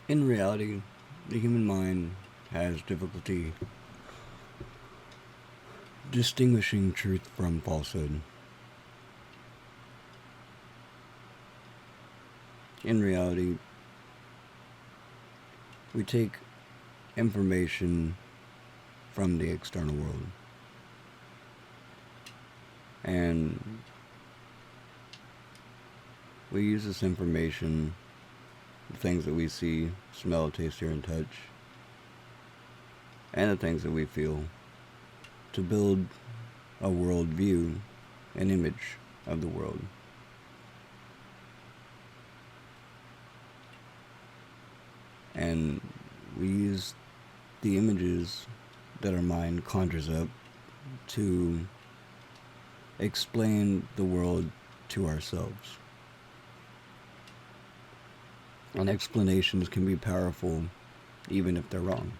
In reality, the human mind has difficulty distinguishing truth from falsehood. In reality, we take information from the external world, and we use this information, the things that we see, smell, taste, hear, and touch, and the things that we feel, to build a worldview, an image of the world. And we use the images that our mind conjures up to explain the world to ourselves. And explanations can be powerful even if they're wrong.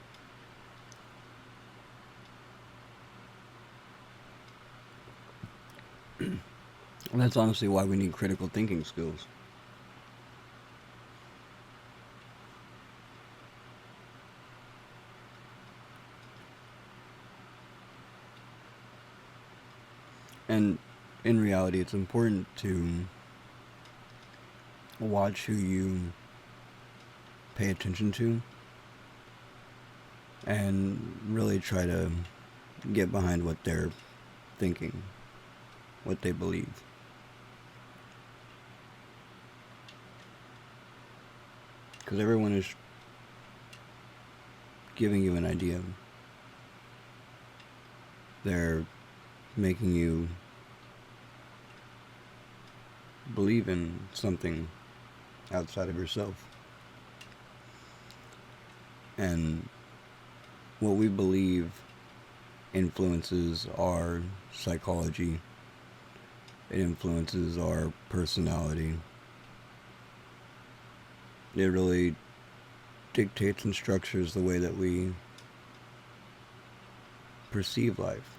And that's honestly why we need critical thinking skills. And in reality, it's important to watch who you pay attention to and really try to get behind what they're thinking, what they believe. Because everyone is giving you an idea. They're making you believe in something outside of yourself. And what we believe influences our psychology. It influences our personality. It really dictates and structures the way that we perceive life.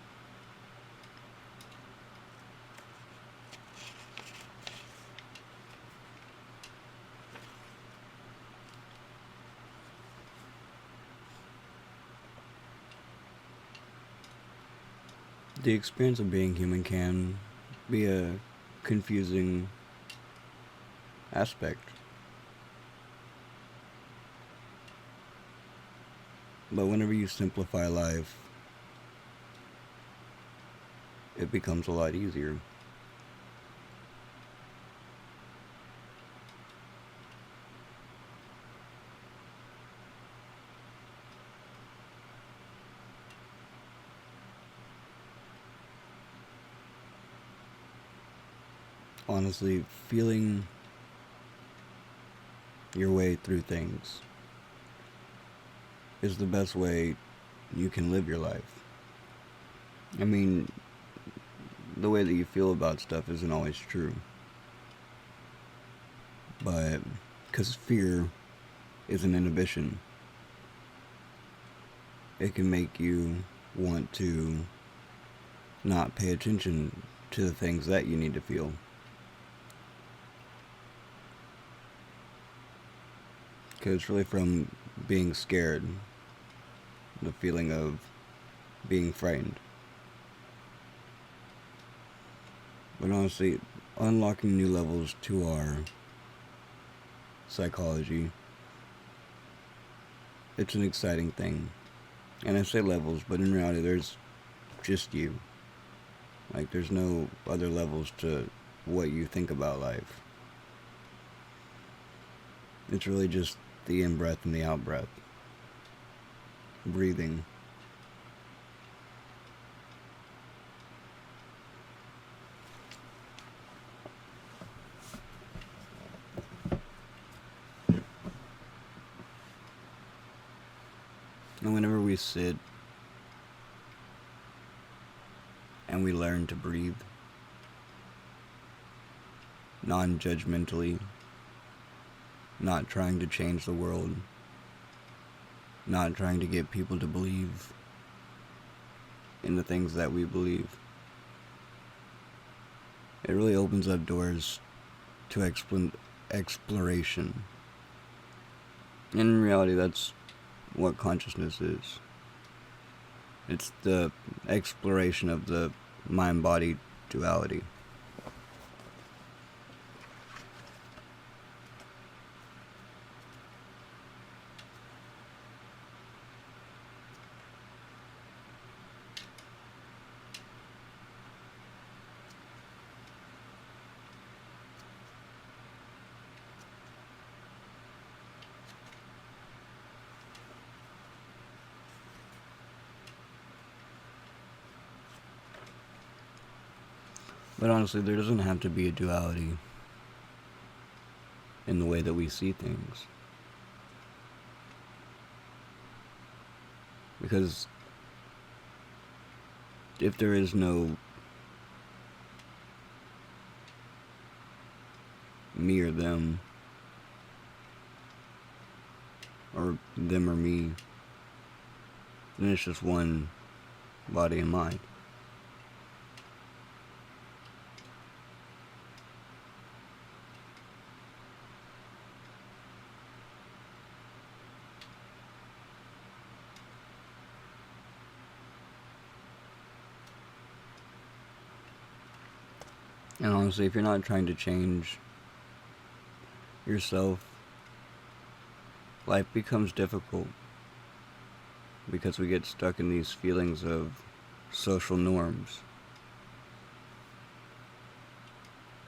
The experience of being human can be a confusing aspect. But whenever you simplify life, it becomes a lot easier. Honestly, feeling your way through things is the best way you can live your life. I mean, the way that you feel about stuff isn't always true. But, because fear is an inhibition, it can make you want to not pay attention to the things that you need to feel. Because it's really from being scared, the feeling of being frightened. But honestly, unlocking new levels to our psychology, it's an exciting thing. And I say levels, but in reality there's just you. Like, there's no other levels to what you think about life. It's really just the in-breath and the out-breath. Breathing. And whenever we sit and we learn to breathe non-judgmentally, not trying to change the world, not trying to get people to believe in the things that we believe, it really opens up doors to exploration. And in reality, that's what consciousness is. It's the exploration of the mind-body duality. But honestly, there doesn't have to be a duality in the way that we see things. Because if there is no me or them, or them or me, then it's just one body and mind. And honestly, if you're not trying to change yourself, life becomes difficult because we get stuck in these feelings of social norms.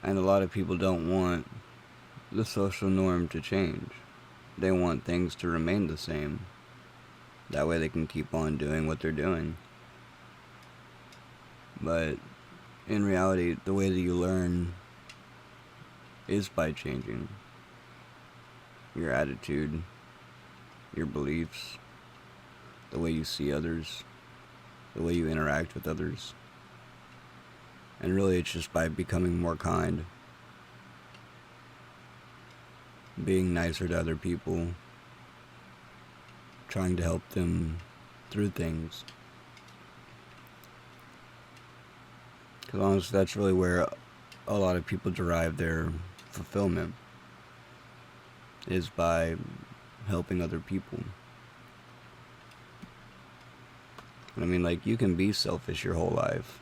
And a lot of people don't want the social norm to change. They want things to remain the same. That way they can keep on doing what they're doing. But in reality, the way that you learn is by changing your attitude, your beliefs, the way you see others, the way you interact with others. And really, it's just by becoming more kind, being nicer to other people, trying to help them through things. Because honestly, that's really where a lot of people derive their fulfillment, is by helping other people. I mean, like, you can be selfish your whole life,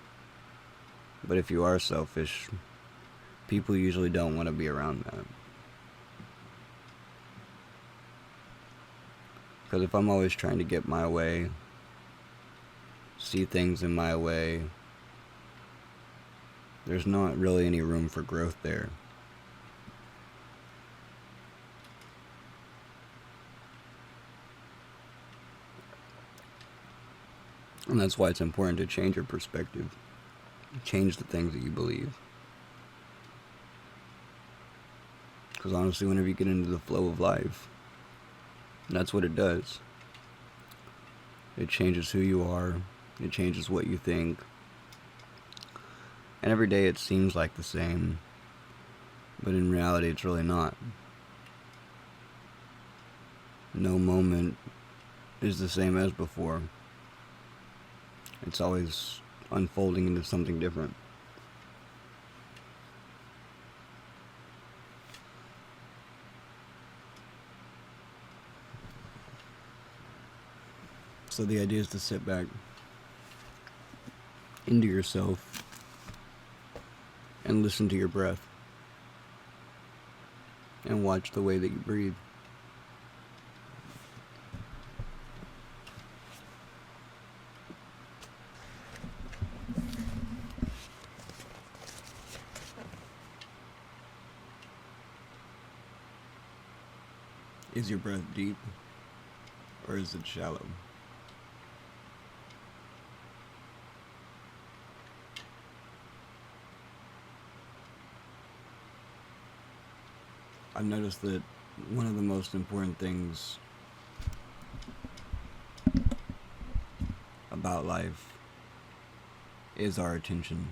but if you are selfish, people usually don't want to be around that. Because if I'm always trying to get my way, see things in my way, there's not really any room for growth there. And that's why it's important to change your perspective. Change the things that you believe. Because honestly, whenever you get into the flow of life, that's what it does. It changes who you are. It changes what you think. And every day it seems like the same, but in reality it's really not. No moment is the same as before. It's always unfolding into something different. So the idea is to sit back into yourself and listen to your breath and watch the way that you breathe. Is your breath deep or is it shallow? I've noticed that one of the most important things about life is our attention.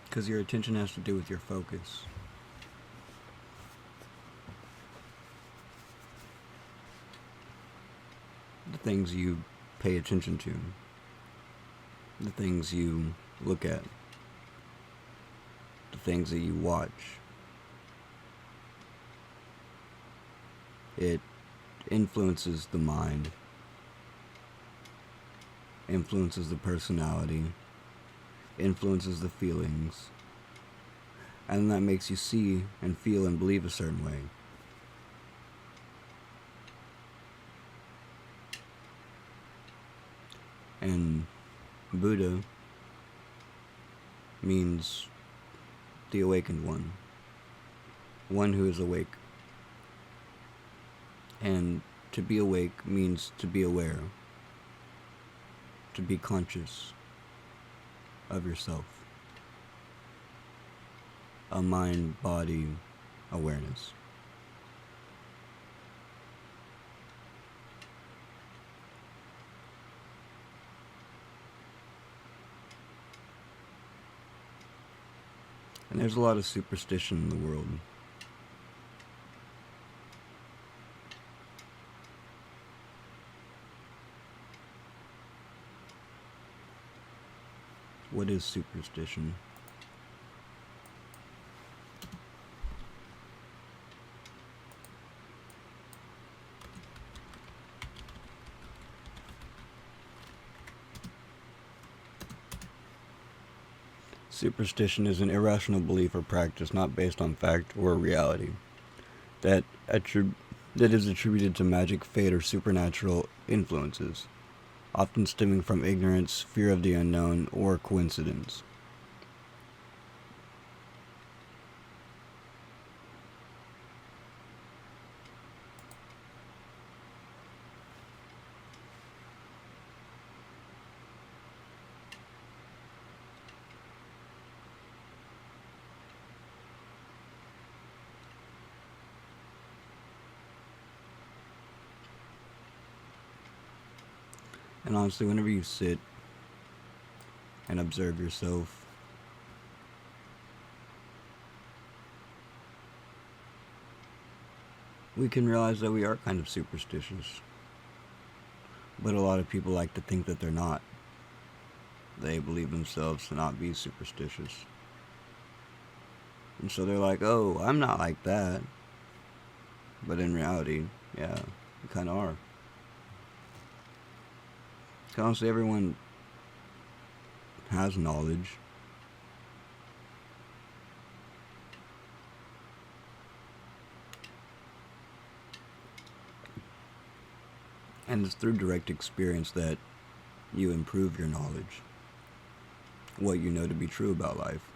Because your attention has to do with your focus. The things you pay attention to. The things you look at, the things that you watch. It influences the mind, influences the personality, influences the feelings, and that makes you see and feel and believe a certain way. And Buddha means the awakened one who is awake. And to be awake means to be aware, to be conscious of yourself. A mind-body awareness. And there's a lot of superstition in the world. What is superstition? Superstition is an irrational belief or practice not based on fact or reality that is attributed to magic, fate, or supernatural influences, often stemming from ignorance, fear of the unknown, or coincidence. And honestly, whenever you sit and observe yourself, we can realize that we are kind of superstitious. But a lot of people like to think that they're not. They believe themselves to not be superstitious. And so they're like, oh, I'm not like that. But in reality, yeah, you kind of are. Honestly, everyone has knowledge. And it's through direct experience that you improve your knowledge, what you know to be true about life.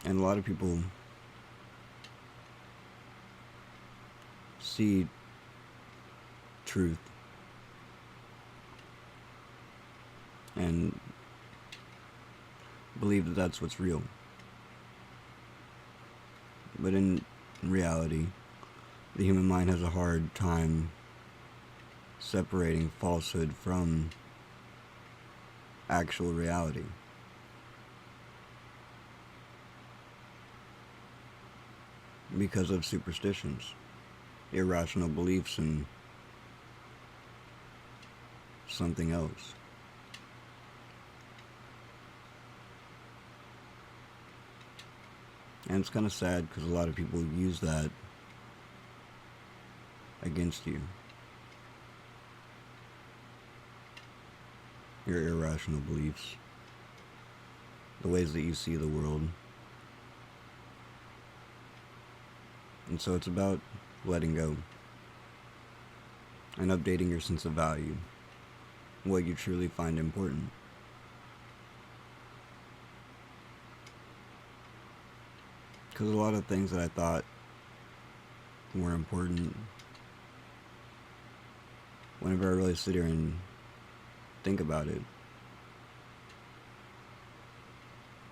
And a lot of people see truth and believe that that's what's real. But in reality, the human mind has a hard time separating falsehood from actual reality. Because of superstitions, irrational beliefs in something else. And it's kind of sad because a lot of people use that against you. Your irrational beliefs, the ways that you see the world. And so it's about letting go and updating your sense of value, what you truly find important. Because a lot of things that I thought were important, whenever I really sit here and think about it,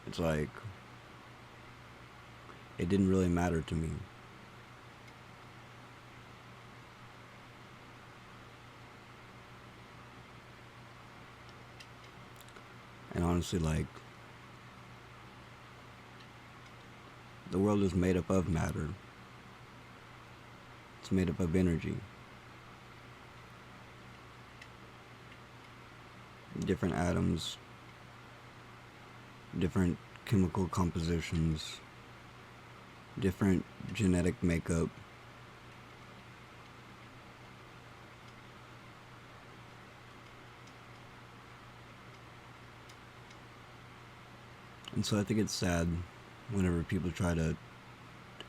it's like it didn't really matter to me. And honestly, like, the world is made up of matter. It's made up of energy. different atoms, different chemical compositions, different genetic makeup. And so I think it's sad whenever people try to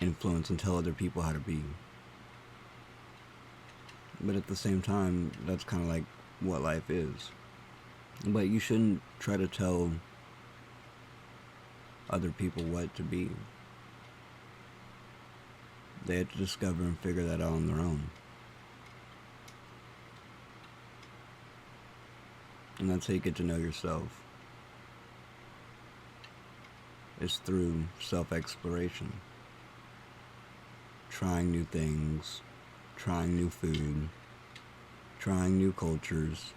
influence and tell other people how to be. But at the same time, that's kind of like what life is. But you shouldn't try to tell other people what to be. They have to discover and figure that out on their own. And that's how you get to know yourself. It's through self-exploration. Trying new things, trying new food, trying new cultures.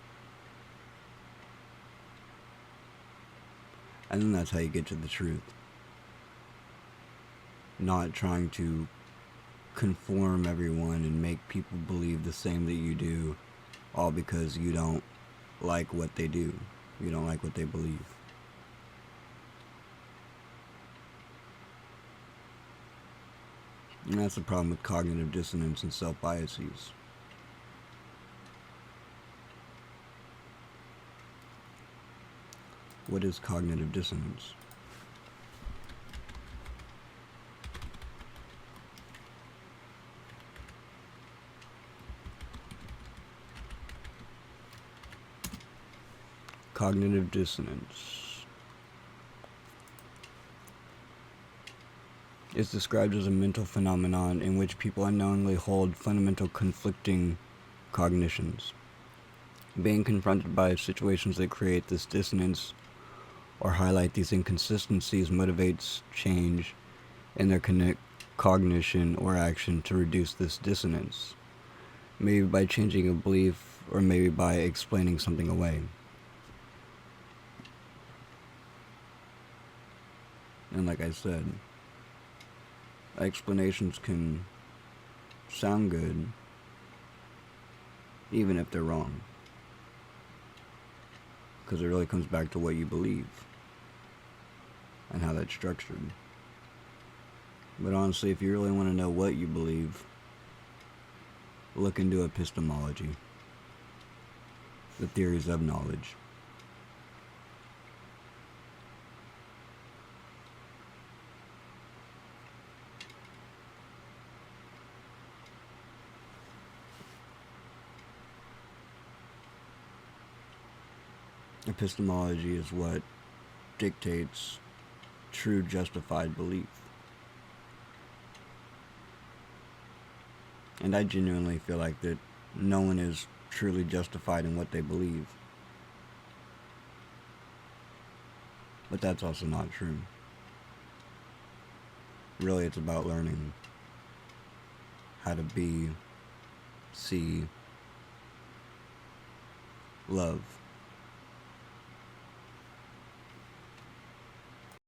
And then that's how you get to the truth. Not trying to conform everyone and make people believe the same that you do, all because you don't like what they do. You don't like what they believe. And that's the problem with cognitive dissonance and self-biases. What is cognitive dissonance? Cognitive dissonance is described as a mental phenomenon in which people unknowingly hold fundamental conflicting cognitions. Being confronted by situations that create this dissonance or highlight these inconsistencies motivates change in their cognition or action to reduce this dissonance, maybe by changing a belief or maybe by explaining something away. And like I said, explanations can sound good even if they're wrong, because it really comes back to what you believe and how that's structured. But honestly, if you really want to know what you believe, look into epistemology, the theories of knowledge. Epistemology is what dictates true justified belief. And I genuinely feel like that no one is truly justified in what they believe. But that's also not true. Really, it's about learning how to be, see, love.